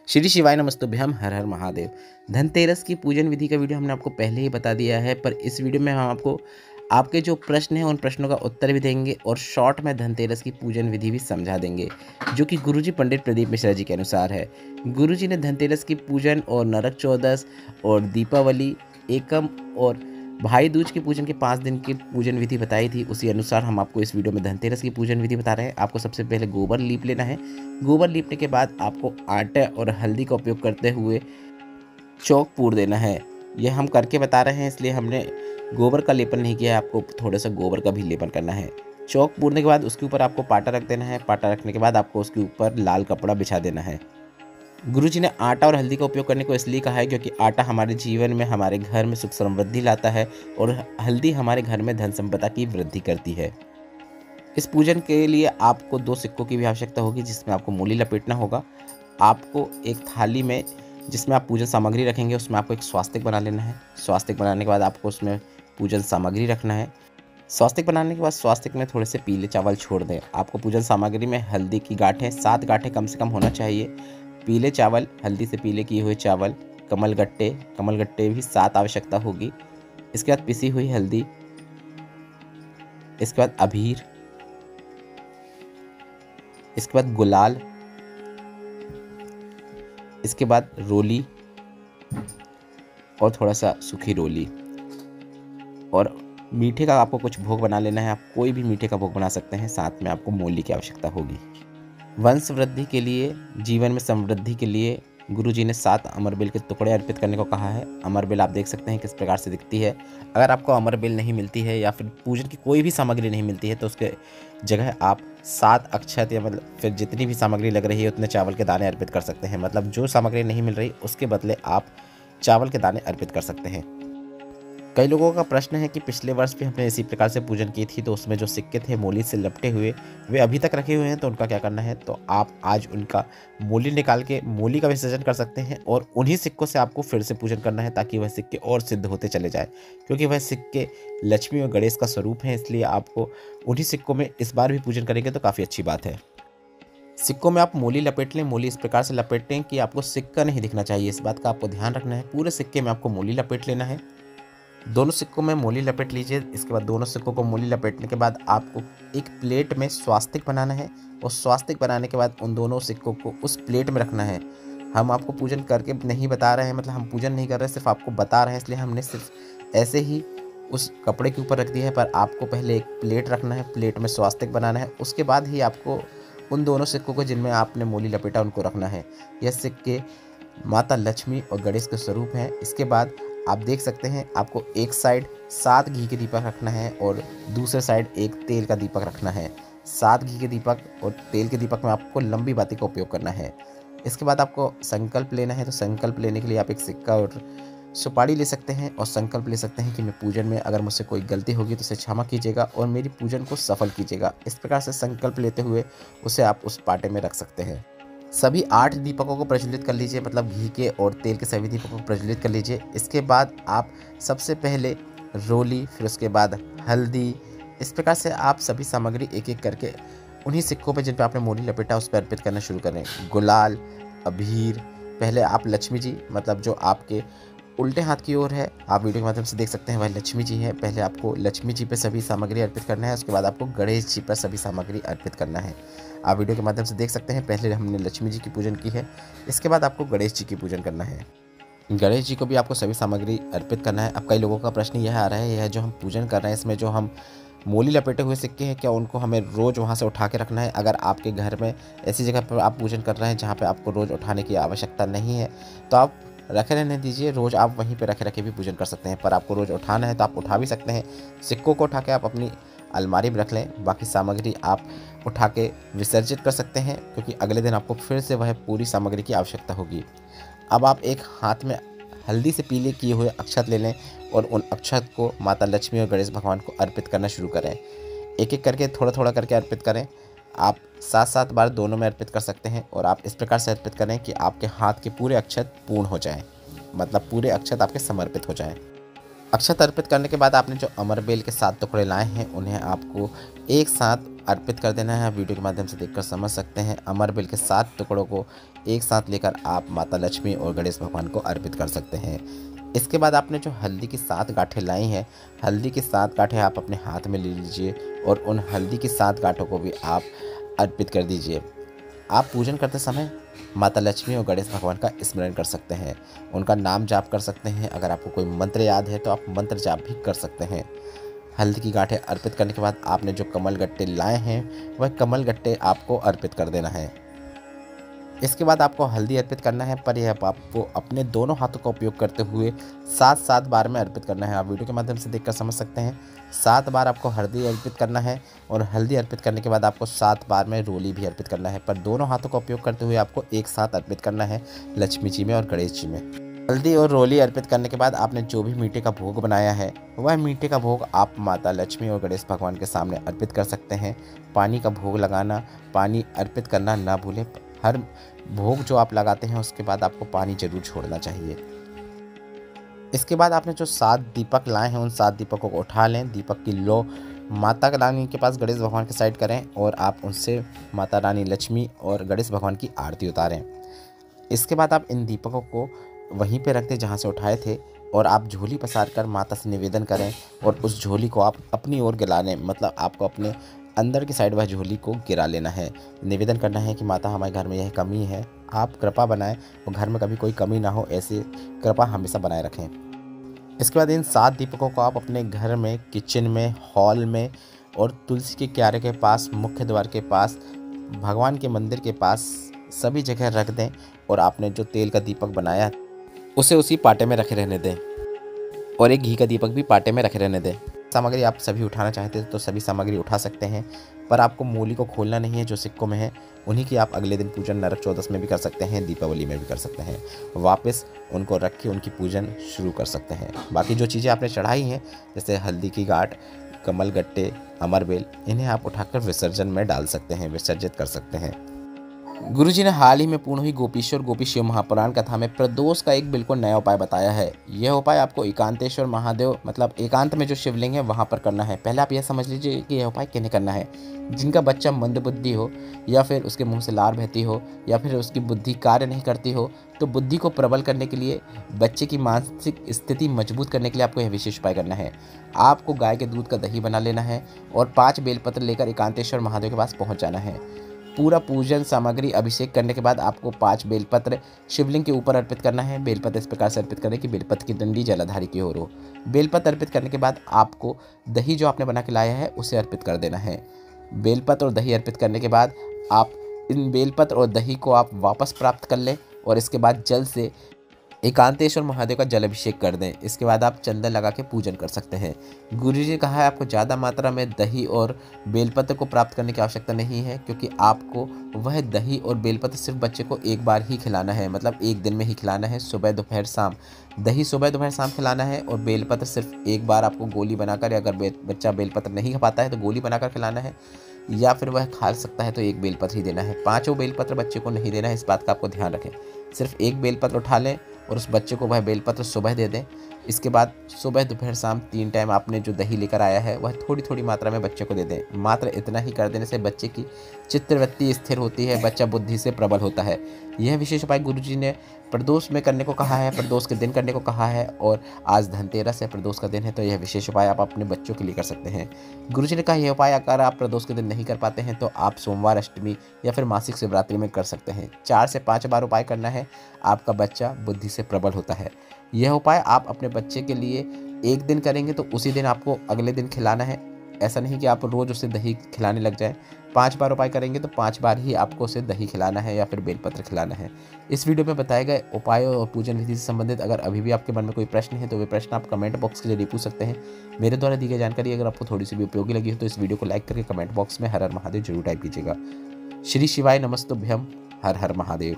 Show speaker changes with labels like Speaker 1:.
Speaker 1: श्री शिवाय नमस्तुभ्यम, हर हर महादेव। धनतेरस की पूजन विधि का वीडियो हमने आपको पहले ही बता दिया है, पर इस वीडियो में हम आपको आपके जो प्रश्न हैं उन प्रश्नों का उत्तर भी देंगे और शॉर्ट में धनतेरस की पूजन विधि भी समझा देंगे, जो कि गुरुजी पंडित प्रदीप मिश्रा जी के अनुसार है। गुरुजी ने धनतेरस की पूजन और नरक चौदस और दीपावली, एकम और भाई दूज की पूजन के 5 दिन की पूजन विधि बताई थी। उसी अनुसार हम आपको इस वीडियो में धनतेरस की पूजन विधि बता रहे हैं। आपको सबसे पहले गोबर लीप लेना है। गोबर लीपने के बाद आपको आटा और हल्दी का उपयोग करते हुए चौक पूर देना है। यह हम करके बता रहे हैं, इसलिए हमने गोबर का लेपन नहीं किया है, आपको थोड़ा सा गोबर का भी लेपन करना है। चौक पूरने के बाद उसके ऊपर आपको पाटा रख देना है। पाटा रखने के बाद आपको उसके ऊपर लाल कपड़ा बिछा देना है। गुरुजी ने आटा और हल्दी का उपयोग करने को इसलिए कहा है क्योंकि आटा हमारे जीवन में, हमारे घर में सुख समृद्धि लाता है और हल्दी हमारे घर में धन संपदा की वृद्धि करती है। इस पूजन के लिए आपको 2 सिक्कों की भी आवश्यकता होगी, जिसमें आपको मूली लपेटना होगा। आपको एक थाली में, जिसमें आप पूजन सामग्री रखेंगे, उसमें आपको एक स्वास्तिक बना लेना है। स्वास्तिक बनाने के बाद आपको उसमें पूजन सामग्री रखना है। स्वास्तिक बनाने के बाद स्वास्तिक में थोड़े से पीले चावल छोड़ दें। आपको पूजन सामग्री में हल्दी की गांठें 7 गांठें कम से कम होना चाहिए। पीले चावल, हल्दी से पीले किए हुए चावल, कमल गट्टे भी 7 आवश्यकता होगी। इसके बाद पिसी हुई हल्दी, इसके बाद अबीर, इसके बाद गुलाल, इसके बाद रोली और थोड़ा सा सूखी रोली। और मीठे का आपको कुछ भोग बना लेना है। आप कोई भी मीठे का भोग बना सकते हैं। साथ में आपको मूली की आवश्यकता होगी। वंश वृद्धि के लिए, जीवन में समृद्धि के लिए गुरुजी ने 7 अमरबेल के टुकड़े अर्पित करने को कहा है। अमरबेल आप देख सकते हैं किस प्रकार से दिखती है। अगर आपको अमरबेल नहीं मिलती है या फिर पूजन की कोई भी सामग्री नहीं मिलती है, तो उसके जगह आप 7 अक्षत या मतलब फिर जितनी भी सामग्री लग रही है उतने चावल के दाने अर्पित कर सकते हैं। मतलब जो सामग्री नहीं मिल रही उसके बदले आप चावल के दाने अर्पित कर सकते हैं। कई लोगों का प्रश्न है कि पिछले वर्ष भी हमने इसी प्रकार से पूजन की थी, तो उसमें जो सिक्के थे मूली से लपटे हुए, वे अभी तक रखे हुए हैं, तो उनका क्या करना है। तो आप आज उनका मूली निकाल के मूली का विसर्जन कर सकते हैं और उन्हीं सिक्कों से आपको फिर से पूजन करना है, ताकि वह सिक्के और सिद्ध होते चले जाए। क्योंकि वह सिक्के लक्ष्मी और गणेश का स्वरूप हैं, इसलिए आपको उन्हीं सिक्कों में इस बार भी पूजन करेंगे तो काफ़ी अच्छी बात है। सिक्कों में आप मूली लपेट लें। मूली इस प्रकार से लपेटें कि आपको सिक्का नहीं दिखना चाहिए। इस बात का आपको ध्यान रखना है। पूरे सिक्के में आपको मूली लपेट लेना है। दोनों सिक्कों में मूली लपेट लीजिए। इसके बाद दोनों सिक्कों को मूली लपेटने के बाद आपको एक प्लेट में स्वास्तिक बनाना है और स्वास्तिक बनाने के बाद उन दोनों सिक्कों को उस प्लेट में रखना है। हम आपको पूजन करके नहीं बता रहे हैं, मतलब हम पूजन नहीं कर रहे, सिर्फ आपको बता रहे हैं, इसलिए हमने सिर्फ ऐसे ही उस कपड़े के ऊपर रख दिया है। पर आपको पहले एक प्लेट रखना है, प्लेट में स्वास्तिक बनाना है। उसके बाद ही आपको उन दोनों सिक्कों को, जिनमें आपने मूली लपेटा, उनको रखना है। यह सिक्के माता लक्ष्मी और गणेश के स्वरूप हैं। इसके बाद आप देख सकते हैं, आपको एक साइड 7 घी के दीपक रखना है और दूसरे साइड एक तेल का दीपक रखना है। 7 घी के दीपक और तेल के दीपक में आपको लंबी बाती का उपयोग करना है। इसके बाद आपको संकल्प लेना है। तो संकल्प लेने के लिए आप एक सिक्का और सुपारी ले सकते हैं और संकल्प ले सकते हैं कि मैं पूजन में अगर मुझसे कोई गलती होगी तो उसे क्षमा कीजिएगा और मेरी पूजन को सफल कीजिएगा। इस प्रकार से संकल्प लेते हुए उसे आप उस पाटे में रख सकते हैं। सभी 8 दीपकों को प्रज्वलित कर लीजिए, मतलब घी के और तेल के सभी दीपकों को प्रज्वलित कर लीजिए। इसके बाद आप सबसे पहले रोली, फिर उसके बाद हल्दी, इस प्रकार से आप सभी सामग्री एक एक करके उन्हीं सिक्कों पे जिन पे आपने मूली लपेटा उस पर अर्पित करना शुरू करें। गुलाल, अबीर, पहले आप लक्ष्मी जी, मतलब जो आपके उल्टे हाथ की ओर है, आप वीडियो के माध्यम से देख सकते हैं, वह लक्ष्मी जी है। पहले आपको लक्ष्मी जी पे सभी सामग्री अर्पित करना है। उसके बाद आपको गणेश जी पर सभी सामग्री अर्पित करना है। आप वीडियो के माध्यम से देख सकते हैं, पहले हमने लक्ष्मी जी की पूजन की है, इसके बाद आपको गणेश जी की पूजन करना है। गणेश जी को भी आपको सभी सामग्री अर्पित करना है। अब कई लोगों का प्रश्न यह आ रहा है, यह जो हम पूजन कर रहे हैं, इसमें जो हम मूली लपेटे हुए सिक्के हैं, क्या उनको हमें रोज़ वहाँ से उठा के रखना है? अगर आपके घर में ऐसी जगह पर आप पूजन कर रहे हैं जहाँ पर आपको रोज़ उठाने की आवश्यकता नहीं है, तो आप रखे रहने दीजिए। रोज़ आप वहीं पे रखे रखे भी पूजन कर सकते हैं। पर आपको रोज़ उठाना है तो आप उठा भी सकते हैं। सिक्कों को उठा के आप अपनी अलमारी में रख लें। बाकी सामग्री आप उठा के विसर्जित कर सकते हैं, क्योंकि अगले दिन आपको फिर से वह पूरी सामग्री की आवश्यकता होगी। अब आप एक हाथ में हल्दी से पीले किए हुए अक्षत ले लें और उन अक्षत को माता लक्ष्मी और गणेश भगवान को अर्पित करना शुरू करें। एक एक करके, थोड़ा थोड़ा करके अर्पित करें। आप 7-7 बार दोनों में अर्पित कर सकते हैं और आप इस प्रकार से अर्पित करें कि आपके हाथ के पूरे अक्षत पूर्ण हो जाएं, मतलब पूरे अक्षत आपके समर्पित हो जाएं। अक्षत अर्पित करने के बाद आपने जो अमरबेल के 7 टुकड़े लाए हैं, उन्हें आपको एक साथ अर्पित कर देना है। आप वीडियो के माध्यम से देखकर समझ सकते हैं। अमर बेल के 7 टुकड़ों को एक साथ लेकर आप माता लक्ष्मी और गणेश भगवान को अर्पित कर सकते हैं। इसके बाद आपने जो हल्दी की 7 गांठें लाई हैं, हल्दी की 7 गांठें आप अपने हाथ में ले लीजिए और उन हल्दी की 7 गांठों को भी आप अर्पित कर दीजिए। आप पूजन करते समय माता लक्ष्मी और गणेश भगवान का स्मरण कर सकते हैं, उनका नाम जाप कर सकते हैं। अगर आपको कोई मंत्र याद है तो आप मंत्र जाप भी कर सकते हैं। हल्दी की गांठें अर्पित करने के बाद आपने जो कमल गट्टे लाए हैं वह कमल गट्टे आपको अर्पित कर देना है। इसके बाद आपको हल्दी अर्पित करना है, पर यह आपको अपने दोनों हाथों का उपयोग करते हुए 7 बार में अर्पित करना है। आप वीडियो के माध्यम से देखकर समझ सकते हैं। 7 बार आपको हल्दी अर्पित करना है और हल्दी अर्पित करने के बाद आपको 7 बार में रोली भी अर्पित करना है, पर दोनों हाथों का उपयोग करते हुए आपको एक साथ अर्पित करना है लक्ष्मी जी में और गणेश जी में। हल्दी और रोली अर्पित करने के बाद आपने जो भी मीठे का भोग बनाया है वह मीठे का भोग आप माता लक्ष्मी और गणेश भगवान के सामने अर्पित कर सकते हैं। पानी का भोग लगाना, पानी अर्पित करना ना भूलें। हर भोग जो आप लगाते हैं उसके बाद आपको पानी जरूर छोड़ना चाहिए। इसके बाद आपने जो 7 दीपक लाए हैं उन 7 दीपकों को उठा लें। दीपक की लो माता रानी के पास गणेश भगवान के साइड करें और आप उनसे माता रानी लक्ष्मी और गणेश भगवान की आरती उतारें। इसके बाद आप इन दीपकों को वहीं पे रख दें जहाँ से उठाए थे और आप झोली पसार कर माता से निवेदन करें और उस झोली को आप अपनी ओर गिरा लें, मतलब आपको अपने अंदर की साइड वह झोली को गिरा लेना है। निवेदन करना है कि माता हमारे घर में यह कमी है, आप कृपा बनाएं और घर में कभी कोई कमी ना हो, ऐसी कृपा हमेशा बनाए रखें। इसके बाद इन 7 दीपकों को आप अपने घर में, किचन में, हॉल में और तुलसी के क्यारे के पास, मुख्य द्वार के पास, भगवान के मंदिर के पास सभी जगह रख दें और आपने जो तेल का दीपक बनाया उसे उसी पाटे में रखे रहने दें और एक घी का दीपक भी पाटे में रखे रहने दें। सामग्री आप सभी उठाना चाहते हैं तो सभी सामग्री उठा सकते हैं, पर आपको मूली को खोलना नहीं है। जो सिक्कों में है उन्हीं की आप अगले दिन पूजन नरक चौदस में भी कर सकते हैं, दीपावली में भी कर सकते हैं। वापस उनको रख के उनकी पूजन शुरू कर सकते हैं। बाकी जो चीज़ें आपने चढ़ाई हैं जैसे हल्दी की गांठ, कमल गट्टे, अमरबेल, इन्हें आप उठाकर विसर्जन में डाल सकते हैं, विसर्जित कर सकते हैं। गुरुजी ने हाल ही में पूर्ण हुई गोपीश्वर गोपी शिव महापुराण कथा में प्रदोष का एक बिल्कुल नया उपाय बताया है। यह उपाय आपको एकांतेश्वर महादेव, मतलब एकांत में जो शिवलिंग है वहां पर करना है। पहले आप यह समझ लीजिए कि यह उपाय किन्हें करना है। जिनका बच्चा मंदबुद्धि हो या फिर उसके मुंह से लार बहती हो या फिर उसकी बुद्धि कार्य नहीं करती हो, तो बुद्धि को प्रबल करने के लिए, बच्चे की मानसिक स्थिति मजबूत करने के लिए आपको यह विशेष उपाय करना है। आपको गाय के दूध का दही बना लेना है और 5 बेलपत्र लेकर एकांतेश्वर महादेव के पास पहुँच जाना है। पूरा पूजन सामग्री अभिषेक करने के बाद आपको 5 बेलपत्र शिवलिंग के ऊपर अर्पित करना है। बेलपत्र इस प्रकार से अर्पित करें कि बेलपत्र की डंडी जलाधारी की ओर हो। बेलपत्र अर्पित करने के बाद आपको दही जो आपने बना के लाया है उसे अर्पित कर देना है। बेलपत्र और दही अर्पित करने के बाद आप इन बेलपत्र और दही को आप वापस प्राप्त कर लें और इसके बाद जल से एकांतेश्वर महादेव का जल अभिषेक कर दें। इसके बाद आप चंदन लगा के पूजन कर सकते हैं। गुरु जी ने कहा है आपको ज़्यादा मात्रा में दही और बेलपत्र को प्राप्त करने की आवश्यकता नहीं है, क्योंकि आपको वह दही और बेलपत्र सिर्फ बच्चे को एक बार ही खिलाना है, मतलब एक दिन में ही खिलाना है, सुबह दोपहर शाम। दही सुबह दोपहर शाम खिलाना है और बेलपत्र सिर्फ एक बार आपको गोली बनाकर, अगर बच्चा बेलपत्र नहीं खा पाता है तो गोली बनाकर खिलाना है, या फिर वह खा सकता है तो एक बेलपत्र ही देना है। 5 बेलपत्र बच्चे को नहीं देना है, इस बात का आपको ध्यान रखें। सिर्फ एक बेलपत्र उठा लें और उस बच्चे को वह बेलपत्र सुबह दे दें। इसके बाद सुबह दोपहर शाम 3 टाइम आपने जो दही लेकर आया है वह थोड़ी थोड़ी मात्रा में बच्चे को दे दें। मात्र इतना ही कर देने से बच्चे की चित्तवृत्ति स्थिर होती है, बच्चा बुद्धि से प्रबल होता है। यह विशेष उपाय गुरुजी ने प्रदोष में करने को कहा है, प्रदोष के दिन करने को कहा है, और आज धनतेरस है, प्रदोष का दिन है, तो यह विशेष उपाय आप अपने बच्चों के लिए कर सकते हैं। गुरुजी ने कहा यह उपाय अगर आप प्रदोष के दिन नहीं कर पाते हैं तो आप सोमवार, अष्टमी या फिर मासिक शिवरात्रि में कर सकते हैं। 4 से 5 बार उपाय करना है, आपका बच्चा बुद्धि से प्रबल होता है। यह उपाय आप अपने बच्चे के लिए एक दिन करेंगे तो उसी दिन आपको अगले दिन खिलाना है। ऐसा नहीं कि आप रोज़ उसे दही खिलाने लग जाएं। 5 बार उपाय करेंगे तो 5 बार ही आपको उसे दही खिलाना है या फिर बेलपत्र खिलाना है। इस वीडियो में बताए गए उपायों और पूजन विधि से संबंधित अगर अभी भी आपके मन में कोई प्रश्न है तो वे प्रश्न आप कमेंट बॉक्स के जरिए पूछ सकते हैं। मेरे द्वारा दी गई जानकारी अगर आपको थोड़ी सी भी उपयोगी लगी हो तो इस वीडियो को लाइक करके कमेंट बॉक्स में हर हर महादेव जरूर टाइप कीजिएगा। श्री शिवाय नमस्तुभ्यम। हर हर महादेव।